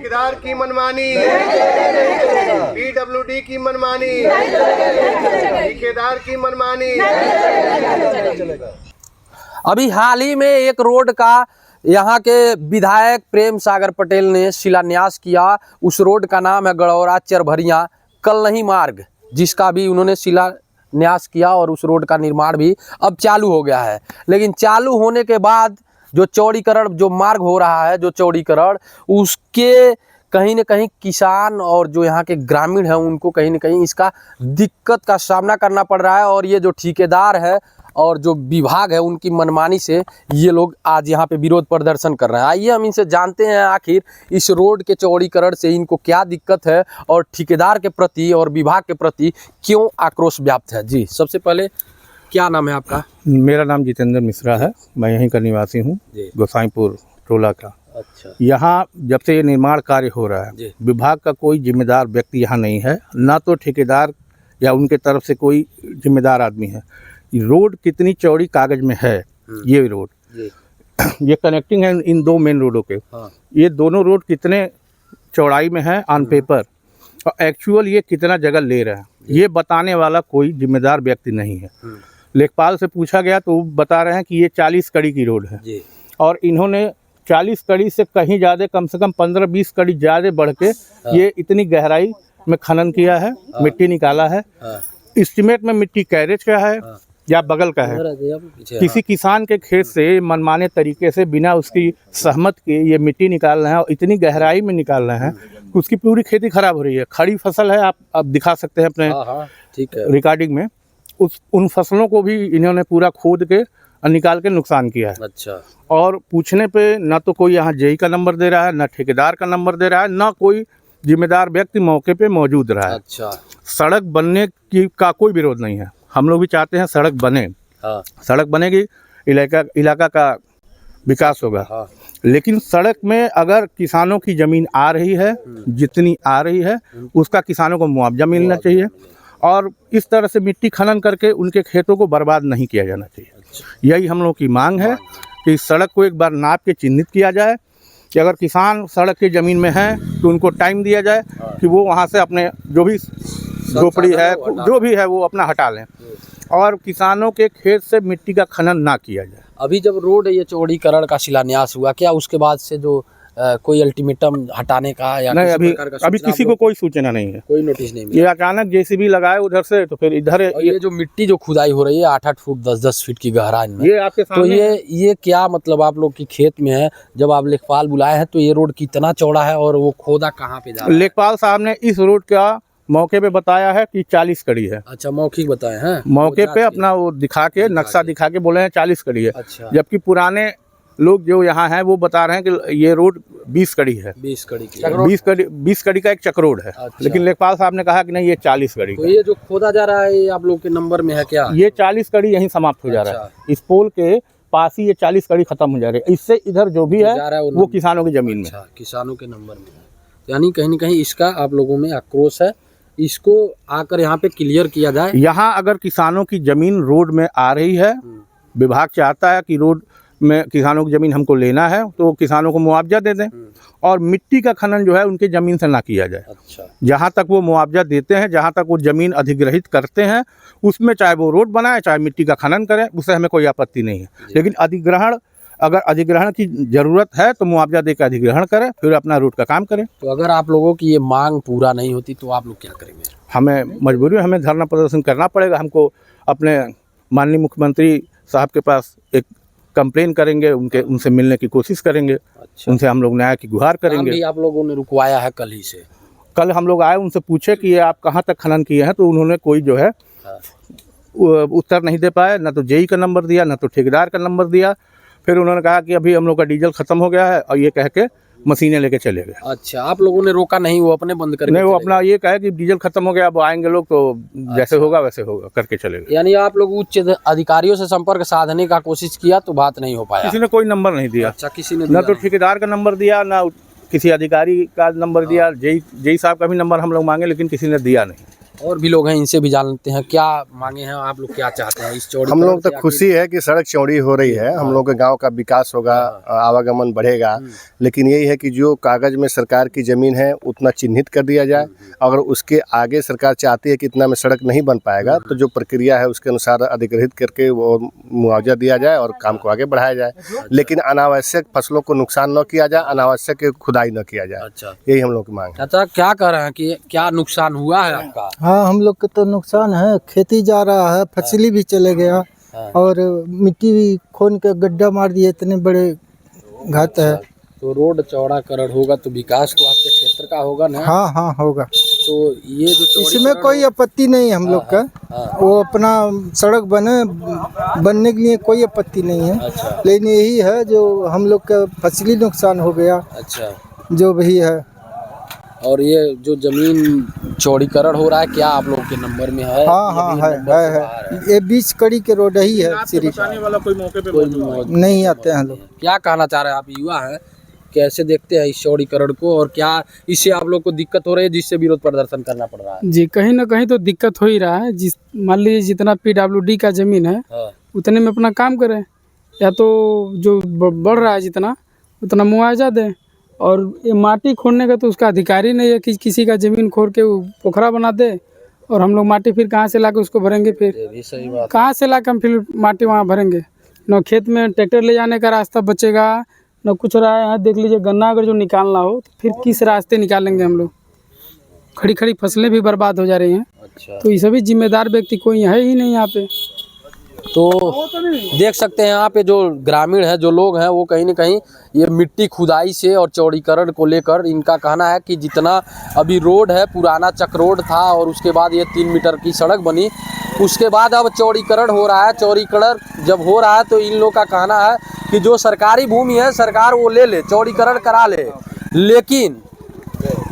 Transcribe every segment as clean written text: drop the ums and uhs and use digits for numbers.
ठेकेदार की मनमानी, PWD की मनमानी, ठेकेदार की मनमानी। अभी हाल ही में एक रोड का यहाँ के विधायक प्रेम सागर पटेल ने शिलान्यास किया। उस रोड का नाम है गड़ौरा चरभरिया कलनही मार्ग, जिसका भी उन्होंने शिलान्यास किया और उस रोड का निर्माण भी अब चालू हो गया है। लेकिन चालू होने के बाद जो चौड़ीकरण, जो मार्ग हो रहा है, जो चौड़ीकरण, उसके कहीं न कहीं किसान और जो यहाँ के ग्रामीण हैं उनको कहीं न कहीं इसका दिक्कत का सामना करना पड़ रहा है। और ये जो ठेकेदार है और जो विभाग है उनकी मनमानी से ये लोग आज यहाँ पे विरोध प्रदर्शन कर रहे हैं। आइए हम इनसे जानते हैं आखिर इस रोड के चौड़ीकरण से इनको क्या दिक्कत है और ठेकेदार के प्रति और विभाग के प्रति क्यों आक्रोश व्याप्त है। जी, सबसे पहले क्या नाम है आपका? मेरा नाम जितेंद्र मिश्रा है, मैं यहीं का निवासी हूँ, गोसाईपुर टोला का। अच्छा। यहाँ जब से ये निर्माण कार्य हो रहा है, विभाग का कोई जिम्मेदार व्यक्ति यहाँ नहीं है, ना तो ठेकेदार या उनके तरफ से कोई जिम्मेदार आदमी है। रोड कितनी चौड़ी कागज में है, ये रोड ये कनेक्टिंग है इन दो मेन रोडों के। ये दोनों रोड कितने चौड़ाई में है ऑन पेपर और एक्चुअल ये कितना जगह ले रहा है, ये बताने वाला कोई जिम्मेदार व्यक्ति नहीं है। लेखपाल से पूछा गया तो वो बता रहे हैं कि ये 40 कड़ी की रोड है और इन्होंने 40 कड़ी से कहीं ज़्यादा, कम से कम 15-20 कड़ी ज़्यादा बढ़ के ये इतनी गहराई में खनन किया है, मिट्टी निकाला है। एस्टीमेट में मिट्टी कैरेज का है या बगल का है। किसी किसान के खेत से मनमाने तरीके से बिना उसकी सहमत के ये मिट्टी निकाल रहे हैं और इतनी गहराई में निकाल रहे हैं कि उसकी पूरी खेती खराब हो रही है। खड़ी फसल है, आप दिखा सकते हैं अपने रिकॉर्डिंग में। उन फसलों को भी इन्होंने पूरा खोद के निकाल के नुकसान किया है। अच्छा। और पूछने पे ना तो कोई यहाँ जेई का नंबर दे रहा है, ना ठेकेदार का नंबर दे रहा है, ना कोई जिम्मेदार व्यक्ति मौके पे मौजूद रहा है। अच्छा। सड़क बनने का कोई विरोध नहीं है, हम लोग भी चाहते हैं सड़क बने। सड़क बनेगी, इलाका का विकास होगा। लेकिन सड़क में अगर किसानों की ज़मीन आ रही है, जितनी आ रही है उसका किसानों को मुआवजा मिलना चाहिए और इस तरह से मिट्टी खनन करके उनके खेतों को बर्बाद नहीं किया जाना चाहिए। यही हम लोग की मांग है कि सड़क को एक बार नाप के चिन्हित किया जाए कि अगर किसान सड़क की ज़मीन में है तो उनको टाइम दिया जाए कि वो वहाँ से अपने जो भी झोपड़ी है, जो भी है, वो अपना हटा लें और किसानों के खेत से मिट्टी का खनन ना किया जाए। अभी जब रोड ये चौड़ीकरण का शिलान्यास हुआ, क्या उसके बाद से जो कोई अल्टीमेटम हटाने का या नहीं, अभी किसी को कोई सूचना नहीं है, कोई नोटिस नहीं मिला। ये अचानक जेसीबी लगाए उधर से तो फिर इधर ये जो मिट्टी जो खुदाई हो रही है 8-8 फुट 10-10 फीट की गहराई में, ये आपके सामने तो ये क्या मतलब आप लोग की खेत में है? जब आप लेखपाल बुलाए हैं तो ये रोड कितना चौड़ा है और वो खोदा कहाँ पे जा रहा है? लेखपाल साहब ने इस रोड का मौके पे बताया है कि 40 कड़ी है। अच्छा, मौखिक बताए हैं, मौके पे अपना वो दिखा के नक्शा दिखा के बोले हैं 40 कड़ी है। अच्छा। जबकि पुराने लोग जो यहाँ हैं वो बता रहे हैं कि ये रोड 20 कड़ी है। 20 कड़ी की 20 कड़ी का एक चक्रोड है। अच्छा। लेकिन लेखपाल साहब ने कहा कि नहीं, ये 40 कड़ी तो ये जो खोदा जा रहा है ये आप लोग के नंबर में है क्या? ये 40 कड़ी यहीं समाप्त हो जा रहा है। इस पोल के पास ही ये 40 कड़ी खत्म हो जा रही है। इससे इधर जो भी है वो किसानों की जमीन में, किसानों के नंबर में है। यानी कहीं न कहीं इसका आप लोगों में आक्रोश है, इसको आकर यहाँ पे क्लियर किया जाए। यहाँ अगर किसानों की जमीन रोड में आ रही है, विभाग चाहता है कि रोड में किसानों की ज़मीन हमको लेना है तो किसानों को मुआवजा दे दें और मिट्टी का खनन जो है उनके ज़मीन से ना किया जाए। अच्छा। जहाँ तक वो मुआवजा देते हैं, जहाँ तक वो ज़मीन अधिग्रहित करते हैं, उसमें चाहे वो रोड बनाए चाहे मिट्टी का खनन करें, उससे हमें कोई आपत्ति नहीं है। लेकिन अगर अधिग्रहण की ज़रूरत है तो मुआवजा देकर अधिग्रहण करें, फिर अपना रोड का काम करें। तो अगर आप लोगों की ये मांग पूरा नहीं होती तो आप लोग क्या करेंगे? हमें मजबूरी है, हमें धरना प्रदर्शन करना पड़ेगा। हमको अपने माननीय मुख्यमंत्री साहब के पास एक कंप्लेन करेंगे, उनसे मिलने की कोशिश करेंगे। अच्छा। उनसे हम लोग न्याय की गुहार करेंगे। भी आप लोगों ने रुकवाया है कल ही से? कल हम लोग आए, उनसे पूछे कि ये आप कहाँ तक खनन किए हैं, तो उन्होंने कोई जो है उत्तर नहीं दे पाए, ना तो जेई का नंबर दिया, ना तो ठेकेदार का नंबर दिया। फिर उन्होंने कहा कि अभी हम लोग का डीजल खत्म हो गया है और ये कह के मशीनें लेके चले गए। अच्छा, आप लोगों ने रोका नहीं, वो अपने बंद करके? नहीं, वो अपना ये कहे कि डीजल खत्म हो गया, अब आएंगे लोग तो जैसे होगा वैसे होगा करके चले गए। यानी आप लोग उच्च अधिकारियों से संपर्क साधने का कोशिश किया तो बात नहीं हो पाया? किसी ने कोई नंबर नहीं दिया। अच्छा, किसी ने ना तो ठेकेदार का नंबर दिया, ना किसी अधिकारी का नंबर दिया। जेई साहब का भी नंबर हम लोग मांगे लेकिन किसी ने दिया नहीं। और भी लोग हैं, इनसे भी जानते हैं क्या मांगे हैं, आप लोग क्या चाहते हैं इस चौड़ी? हम लोग तो खुशी है कि सड़क चौड़ी हो रही है, हम लोग के गांव का विकास होगा, आवागमन बढ़ेगा। लेकिन यही है कि जो कागज में सरकार की ज़मीन है उतना चिन्हित कर दिया जाए। अगर उसके आगे सरकार चाहती है कि इतना में सड़क नहीं बन पाएगा तो जो प्रक्रिया है उसके अनुसार अधिग्रहित करके वो मुआवजा दिया जाए और काम को आगे बढ़ाया जाए। लेकिन अनावश्यक फसलों को नुकसान न किया जाए, अनावश्यक खुदाई न किया जाए। अच्छा, यही हम लोग की मांग है। चाचा क्या कह रहे हैं कि क्या नुकसान हुआ है आपका? हाँ, हम लोग का तो नुकसान है, खेती जा रहा है, फसली भी चले गया और मिट्टी भी खोन के गड्ढा मार दिए, इतने बड़े घात है। तो रोड चौड़ा करण होगा तो विकास तो आपके क्षेत्र का होगा ना? हाँ हाँ होगा, तो ये जो इसमें कोई आपत्ति नहीं है हम लोग का। वो अपना सड़क बनने के लिए कोई आपत्ति नहीं है। अच्छा, लेकिन यही है जो हम लोग का फसली नुकसान हो गया, अच्छा। जो भी है। और ये जो जमीन चौड़ीकरण हो रहा है क्या आप लोग के नंबर में है? हाँ हाँ है। ये 20 कड़ी के रोड ही है, सिर्फ वाला कोई मौके पे नहीं आते हैं लोग। क्या कहना चाह रहे हैं आप, युवा हैं, कैसे देखते हैं इस चौड़ीकरण को और क्या इससे आप लोग को दिक्कत हो रही है जिससे विरोध प्रदर्शन करना पड़ रहा है? जी, कहीं ना कहीं तो दिक्कत हो ही रहा है। जिस मान लीजिए जितना PWD का जमीन है उतने में अपना काम करें, या तो जो बढ़ रहा है जितना उतना मुआवजा दें। और ये माटी खोदने का तो उसका अधिकारी नहीं है कि किसी का ज़मीन खोद के वो पोखरा बना दे और हम लोग माटी फिर कहाँ से ला के उसको भरेंगे? फिर सही बात। कहाँ से ला के हम फिर माटी वहाँ भरेंगे? न खेत में ट्रैक्टर ले जाने का रास्ता बचेगा, न कुछ रहा है। देख लीजिए गन्ना अगर जो निकालना हो तो फिर किस रास्ते निकालेंगे हम लोग? खड़ी खड़ी फसलें भी बर्बाद हो जा रही हैं। अच्छा, तो ये सभी जिम्मेदार व्यक्ति कोई है ही नहीं यहाँ पे। तो देख सकते हैं यहाँ पे जो ग्रामीण है, जो लोग हैं, वो कहीं ना कहीं ये मिट्टी खुदाई से और चौड़ीकरण को लेकर इनका कहना है कि जितना अभी रोड है, पुराना चक रोड था और उसके बाद ये 3 मीटर की सड़क बनी, उसके बाद अब चौड़ीकरण हो रहा है। चौड़ीकरण जब हो रहा है तो इन लोग का कहना है कि जो सरकारी भूमि है सरकार वो ले ले, चौड़ीकरण करा ले, लेकिन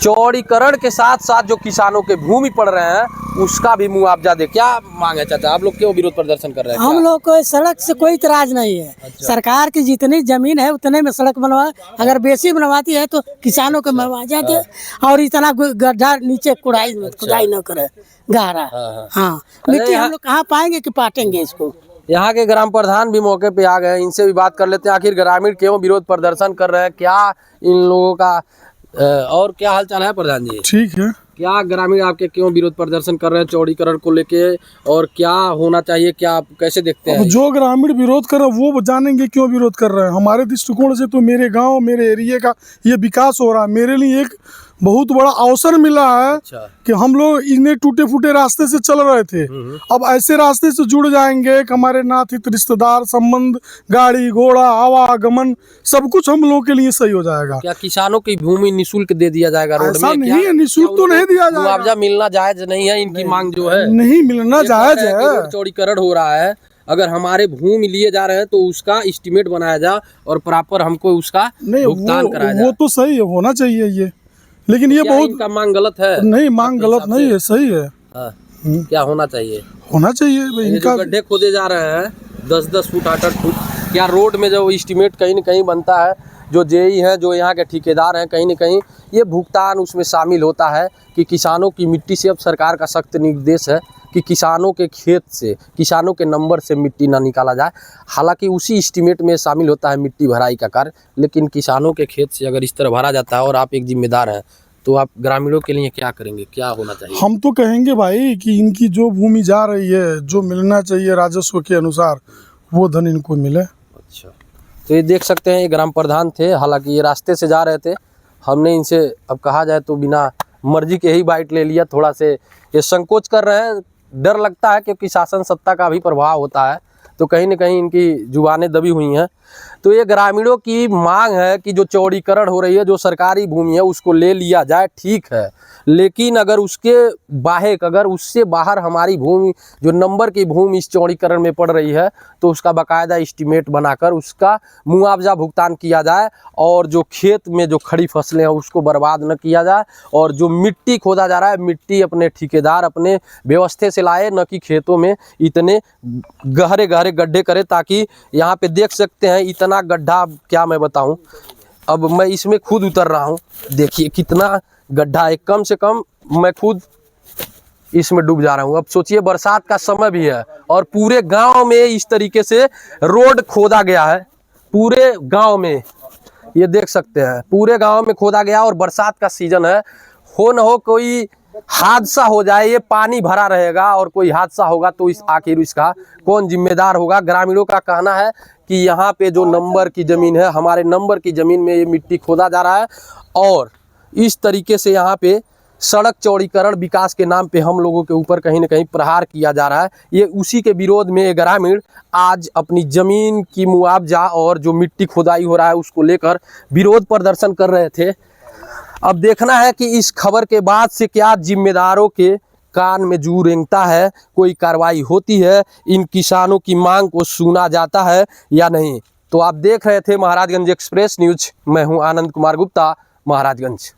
चौड़ीकरण के साथ साथ जो किसानों के भूमि पड़ रहे हैं उसका भी मुआवजा दे। क्या मांग है चाचा, आप लोग क्यों विरोध प्रदर्शन कर रहे हैं? हम लोग को सड़क से कोई इतराज नहीं है। अच्छा। सरकार की जितनी जमीन है उतने में सड़क बनवा, अगर बेसी बनवाती है तो किसानों को मुआवजा दे और इतना गड्ढा नीचे खुदाई न करे गहरा। हाँ, मिट्टी हम लोग कहाँ पाएंगे कि पाटेंगे इसको? यहाँ के ग्राम प्रधान भी मौके पे आ गए, इनसे भी बात कर लेते हैं। आखिर ग्रामीण क्यों विरोध प्रदर्शन कर रहे हैं, क्या इन लोगों का और क्या हाल चाल है प्रधान जी? ठीक है। क्या ग्रामीण आपके क्यों विरोध प्रदर्शन कर रहे हैं चौड़ीकरण को लेके, और क्या होना चाहिए, क्या आप कैसे देखते हैं? जो ग्रामीण विरोध कर रहे हैं वो जानेंगे क्यों विरोध कर रहे हैं। हमारे दृष्टिकोण से तो मेरे गांव, मेरे एरिया का ये विकास हो रहा है, मेरे लिए एक बहुत बड़ा अवसर मिला है। अच्छा। कि हम लोग इन्हें टूटे फूटे रास्ते से चल रहे थे, अब ऐसे रास्ते से जुड़ जाएंगे। हमारे नाथित रिश्तेदार संबंध, गाड़ी घोड़ा, आवागमन, सब कुछ हम लोगों के लिए सही हो जाएगा। क्या किसानों की भूमि निःशुल्क दे दिया जाएगा रोड में? ऐसा नहीं है, निःशुल्क तो नहीं दिया जाएगा। मुआवजा मिलना जायज नहीं है, इनकी मांग जो है नहीं मिलना जायज है। रोड चौड़ीकरण हो रहा है, अगर हमारे भूमि लिए जा रहे हैं तो उसका एस्टीमेट बनाया जाए और प्रॉपर हमको उसका भुगतान कराया जाए। वो तो सही है, होना चाहिए ये, लेकिन ये बहुत इनका मांग गलत है। नहीं, मांग गलत नहीं है, सही है। क्या होना चाहिए? होना चाहिए इनका गड्ढे खोदे जा रहे हैं 10-10 फुट 8-8 फुट, क्या रोड में जो एस्टीमेट कहीं न कहीं बनता है, जो जेई हैं, जो यहाँ के ठेकेदार हैं, कहीं न कहीं ये भुगतान उसमें शामिल होता है कि किसानों की मिट्टी से अब सरकार का सख्त निर्देश है कि किसानों के खेत से, किसानों के नंबर से मिट्टी ना निकाला जाए। हालांकि उसी एस्टीमेट में शामिल होता है मिट्टी भराई का कार्य, लेकिन किसानों के खेत से अगर इस तरह भरा जाता है और आप एक जिम्मेदार हैं तो आप ग्रामीणों के लिए क्या करेंगे, क्या होना चाहिए? हम तो कहेंगे भाई कि इनकी जो भूमि जा रही है, जो मिलना चाहिए राजस्व के अनुसार, वो धन इनको मिले। अच्छा, तो ये देख सकते हैं, ये ग्राम प्रधान थे, हालांकि ये रास्ते से जा रहे थे। हमने इनसे अब कहा जाए तो बिना मर्जी के ही बाइट ले लिया। थोड़ा से ये संकोच कर रहे हैं, डर लगता है क्योंकि शासन सत्ता का भी प्रभाव होता है, तो कहीं न कहीं इनकी जुबानें दबी हुई हैं। तो ये ग्रामीणों की मांग है कि जो चौड़ीकरण हो रही है, जो सरकारी भूमि है उसको ले लिया जाए, ठीक है, लेकिन अगर उसके बाहेक, अगर उससे बाहर हमारी भूमि, जो नंबर की भूमि इस चौड़ीकरण में पड़ रही है, तो उसका बाकायदा एस्टीमेट बनाकर उसका मुआवजा भुगतान किया जाए और जो खेत में जो खड़ी फसलें हैं उसको बर्बाद न किया जाए। और जो मिट्टी खोदा जा रहा है, मिट्टी अपने ठेकेदार अपने व्यवस्था से लाए, न कि खेतों में इतने गहरे गहरे गड्ढे करे, ताकि यहाँ पे देख सकते हैं इतना गड्ढा, क्या मैं बताऊं, अब मैं इसमें खुद उतर रहा हूं, देखिए कितना गड्ढा है। कम से कम मैं खुद इसमें डूब जा रहा हूँ। अब सोचिए बरसात का समय भी है और पूरे गांव में इस तरीके से रोड खोदा गया है, पूरे गांव में, ये देख सकते हैं पूरे गांव में खोदा गया। और बरसात का सीजन है, हो न हो कोई हादसा हो जाए, ये पानी भरा रहेगा और कोई हादसा होगा तो इस आखिर इसका कौन जिम्मेदार होगा। ग्रामीणों का कहना है कि यहाँ पे जो नंबर की ज़मीन है, हमारे नंबर की ज़मीन में ये मिट्टी खोदा जा रहा है और इस तरीके से यहाँ पे सड़क चौड़ीकरण विकास के नाम पे हम लोगों के ऊपर कहीं ना कहीं प्रहार किया जा रहा है। ये उसी के विरोध में ग्रामीण आज अपनी ज़मीन की मुआवजा और जो मिट्टी खुदाई हो रहा है उसको लेकर विरोध प्रदर्शन कर रहे थे। अब देखना है कि इस खबर के बाद से क्या जिम्मेदारों के कान में जू रेंगता है, कोई कार्रवाई होती है, इन किसानों की मांग को सुना जाता है या नहीं। तो आप देख रहे थे महाराजगंज एक्सप्रेस न्यूज, मैं हूं आनंद कुमार गुप्ता, महाराजगंज।